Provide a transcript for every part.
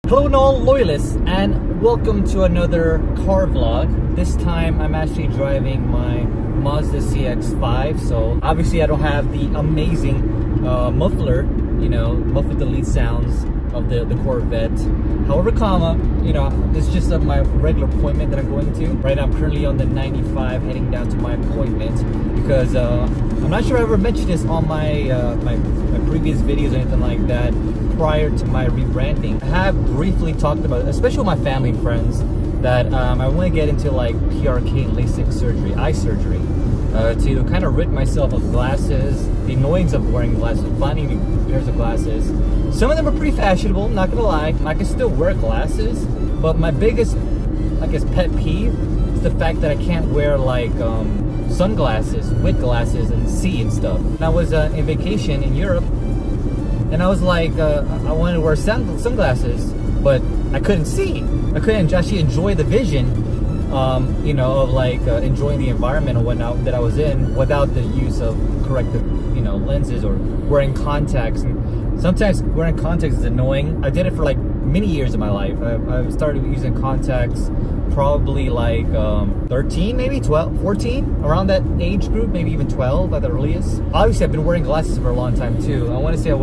Hello Noel loyalists, and welcome to another car vlog. This time I'm actually driving my Mazda CX-5, so obviously I don't have the amazing muffler, muffled delete sounds of the Corvette. However, this is just my regular appointment that I'm going to. Right now I'm currently on the 95 heading down to my appointment because I'm not sure I ever mentioned this on my previous videos or anything like that prior to my rebranding. I have briefly talked about it, especially with my family and friends, that I want to get into like PRK Lasik surgery, eye surgery, to kind of rid myself of glasses, the annoyance of wearing glasses, finding new pairs of glasses. Some of them are pretty fashionable, not gonna lie. I can still wear glasses, but my biggest, I guess, pet peeve is the fact that I can't wear like sunglasses with glasses and see and stuff. And I was in vacation in Europe, and I was like, I wanted to wear sunglasses, but I couldn't see. I couldn't actually enjoy the vision, of like enjoying the environment or whatnot that I was in without the use of corrective, lenses or wearing contacts. And sometimes wearing contacts is annoying. I did it for like many years of my life. I started using contacts probably like 13, maybe 12, 14, around that age group, maybe even 12 at the earliest. Obviously, I've been wearing glasses for a long time too. I want to say I've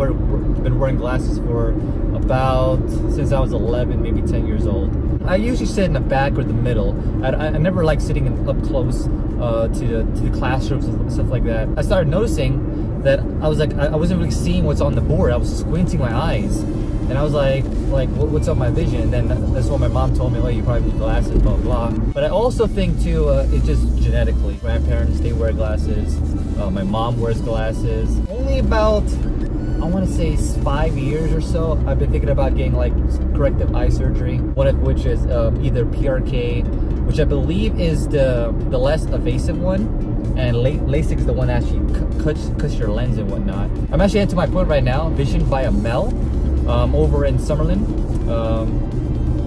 been wearing glasses for about since I was 11, maybe 10 years old. I usually sit in the back or the middle. I never like sitting up close to the classrooms and stuff like that. I started noticing that I wasn't really seeing what's on the board. I was squinting my eyes. And I was like, what's up my vision? And then that's what my mom told me, you probably need glasses, blah, blah. But I also think too, it's just genetically. Grandparents, they wear glasses. My mom wears glasses. Only about, I want to say 5 years or so, I've been thinking about getting like corrective eye surgery. One of which is either PRK, which I believe is the less invasive one. And LASIK is the one that actually cuts your lens and whatnot. I'm actually into my point right now, Vision by Mel. Over in Summerlin,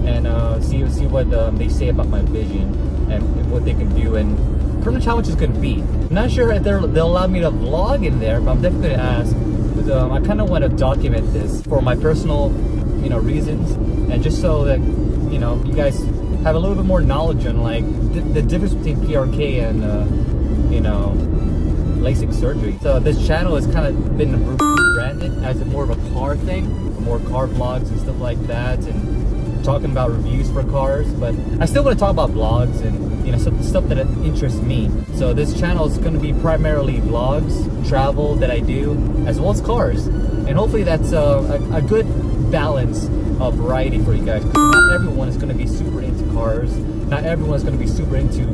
and see what they say about my vision and what they can do and pretty much how much it's going to be. I'm not sure if they'll allow me to vlog in there, but I'm definitely going to ask. Because, I kind of want to document this for my personal, reasons, and just so that you guys have a little bit more knowledge on like the difference between PRK and LASIK surgery. So this channel has kind of been rebranded as more of a car thing, more car vlogs and stuff like that, and talking about reviews for cars. But I still want to talk about vlogs and some stuff that interests me. So this channel is going to be primarily vlogs, travel that I do, as well as cars, and hopefully that's a good balance of variety for you guys. Not everyone is going to be super into cars. Not everyone is going to be super into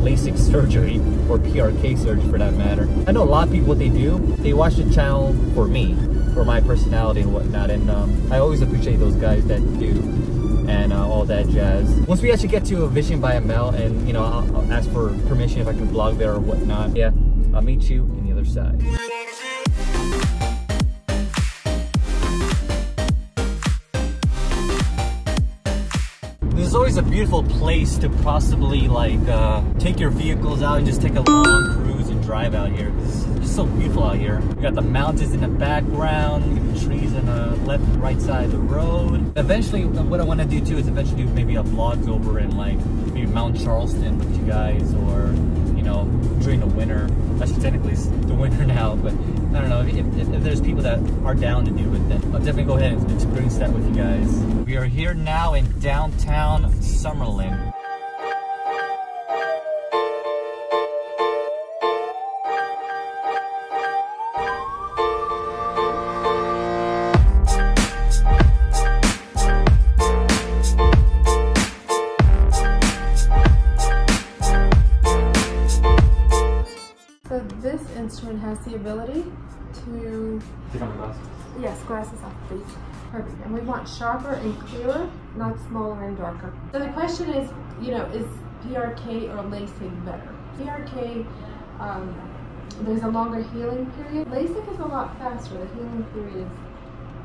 LASIK surgery or PRK surgery for that matter. I know a lot of people, what they do, they watch the channel for me, for my personality and whatnot, and I always appreciate those guys that do, and all that jazz. Once we actually get to a Vision by Mel, and I'll ask for permission if I can vlog there or whatnot. Yeah, I'll meet you on the other side. This is always a beautiful place to possibly take your vehicles out and just take a long cruise and drive out here. It's just so beautiful out here. We got the mountains in the background, we got the trees on the left and right side of the road. Eventually, what I want to do too is eventually do maybe a vlogs over in maybe Mount Charleston with you guys, or during the winter. Actually, technically it's the winter now, but I don't know, if there's people that are down to do it, then I'll definitely go ahead and experience that with you guys. We are here now in downtown Summerlin. This instrument has the ability to take off the glasses. Yes, glasses off, please. Perfect. And we want sharper and clearer, not smaller and darker. So the question is, is PRK or LASIK better? PRK, there's a longer healing period. LASIK is a lot faster. The healing period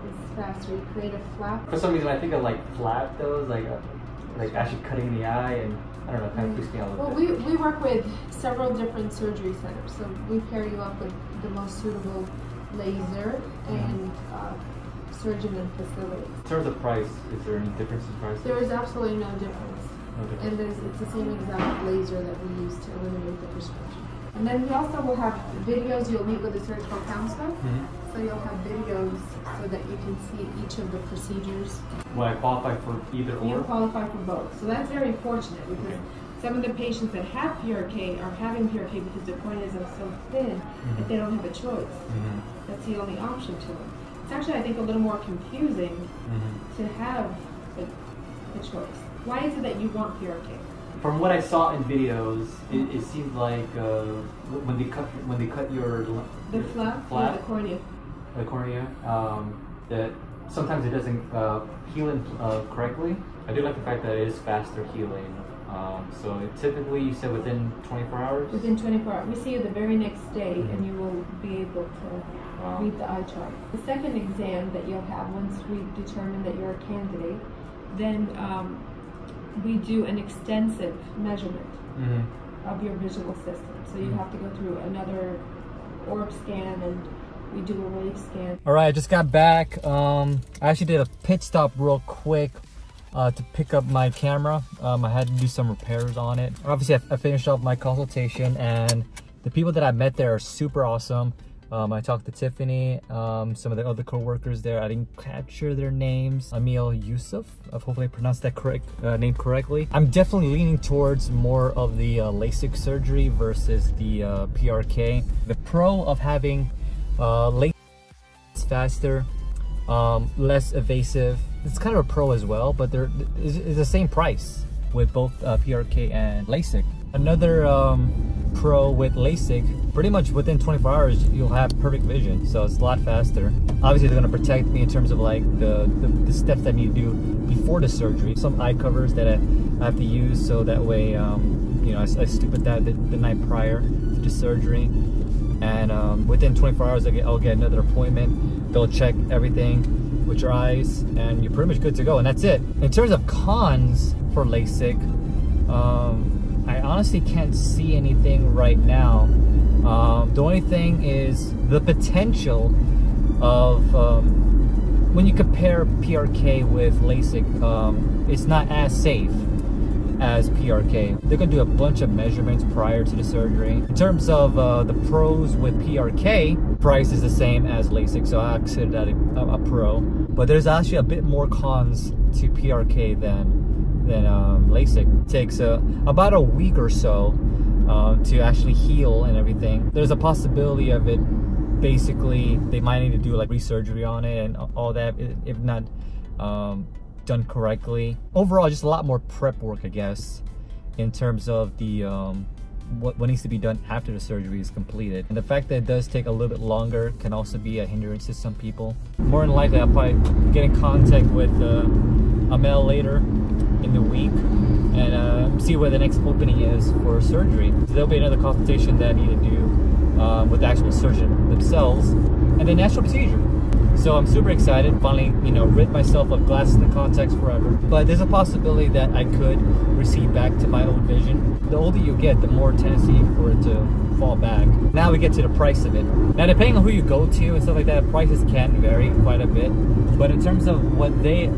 is faster. You create a flap. For some reason, I think of flap those, like actually cutting the eye, and I don't know, kind of freaks me out a little bit. We work with several different surgery centers, so we pair you up with the most suitable laser and surgeon and facility. In terms of price, is there any difference in price? There is absolutely no difference. And it's the same exact laser that we use to eliminate the prescription. And then we also will have videos. You'll meet with a surgical counselor. So you'll have videos so that you can see each of the procedures. Will I qualify for either or? You qualify for both. So that's very fortunate because some of the patients that have PRK are having PRK because their corneas are so thin that they don't have a choice. That's the only option to them. It's actually, I think, a little more confusing to have a choice. Why is it that you want PRK? From what I saw in videos, it seemed like when they cut your flap, yeah, the cornea. The cornea, that sometimes it doesn't heal in, correctly. I do like the fact that it is faster healing. So it typically, you said within 24 hours? Within 24 hours. We see you the very next day and you will be able to read the eye chart. The second exam that you'll have once we determine that you're a candidate, then we do an extensive measurement of your visual system. So you have to go through another orb scan and we do a wave scan. All right, I just got back. I actually did a pit stop real quick to pick up my camera. I had to do some repairs on it. Obviously, I finished off my consultation and the people that I met there are super awesome. I talked to Tiffany, some of the other co-workers there. I didn't capture their names. Emil Yusuf, hopefully I pronounced that name correctly. I'm definitely leaning towards more of the LASIK surgery versus the PRK. The pro of having LASIK is faster, less evasive. It's kind of a pro as well, but it's the same price with both PRK and LASIK. Another pro with LASIK, pretty much within 24 hours you'll have perfect vision, so it's a lot faster. Obviously they're going to protect me in terms of like the steps that I need to do before the surgery. Some eye covers that I have to use so that way you know, I sleep with that the night prior to the surgery. And within 24 hours I'll get another appointment. They'll check everything with your eyes and you're pretty much good to go, and that's it. In terms of cons for LASIK, I honestly can't see anything right now. The only thing is the potential of when you compare PRK with LASIK, it's not as safe as PRK. They're gonna do a bunch of measurements prior to the surgery. In terms of the pros with PRK, price is the same as LASIK, so I consider that a pro. But there's actually a bit more cons to PRK than LASIK. It takes about a week or so to actually heal and everything. There's a possibility of it, basically, they might need to do like resurgery on it and all that, if not done correctly. Overall, just a lot more prep work, I guess, in terms of the what needs to be done after the surgery is completed. And the fact that it does take a little bit longer can also be a hindrance to some people. More than likely, I'll probably get in contact with Amel later in the week and see where the next opening is for surgery. So there'll be another consultation that I need to do with the actual surgeon themselves, and then actual procedure. So I'm super excited, finally, you know, rid myself of glasses and contacts forever. But there's a possibility that I could recede back to my old vision. The older you get, the more tendency for it to fall back. Now we get to the price of it. Now, depending on who you go to and stuff like that, prices can vary quite a bit. But in terms of what they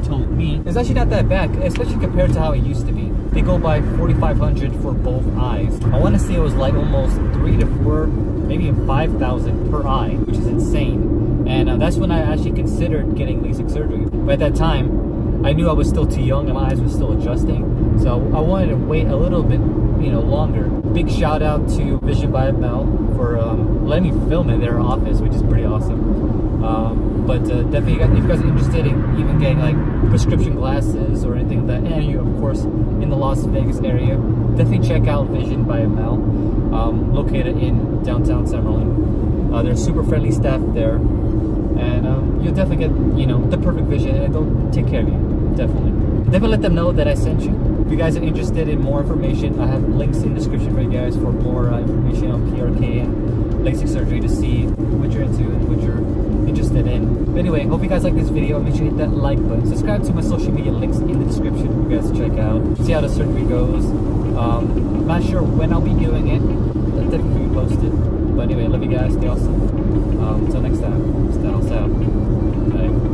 told me, it's actually not that bad, especially compared to how it used to be. They go by $4,500 for both eyes. I want to say it was like almost 3 to 4, maybe even 5,000 per eye, which is insane. And that's when I actually considered getting LASIK surgery. But at that time, I knew I was still too young and my eyes were still adjusting. So I wanted to wait a little bit, you know, longer. Big shout out to Vision by Mel for letting me film in their office, which is pretty awesome. But definitely, if you guys are interested in even getting like prescription glasses or anything like that, and you, of course, in the Las Vegas area, definitely check out Vision by Mel, located in downtown Summerlin. They're super friendly staff there, and you'll definitely get, you know, the perfect vision, and they'll take care of you. Definitely let them know that I sent you. If you guys are interested in more information, I have links in the description for you guys for more information on PRK and LASIK surgery to see what you're into and what you're interested in. But anyway, hope you guys like this video. Make sure you hit that like button. Subscribe to my social media links in the description for you guys to check out. See how the surgery goes. I'm not sure when I'll be doing it. That'll definitely be posted. But anyway, love you guys. Stay awesome. Until next time, stay out. Okay.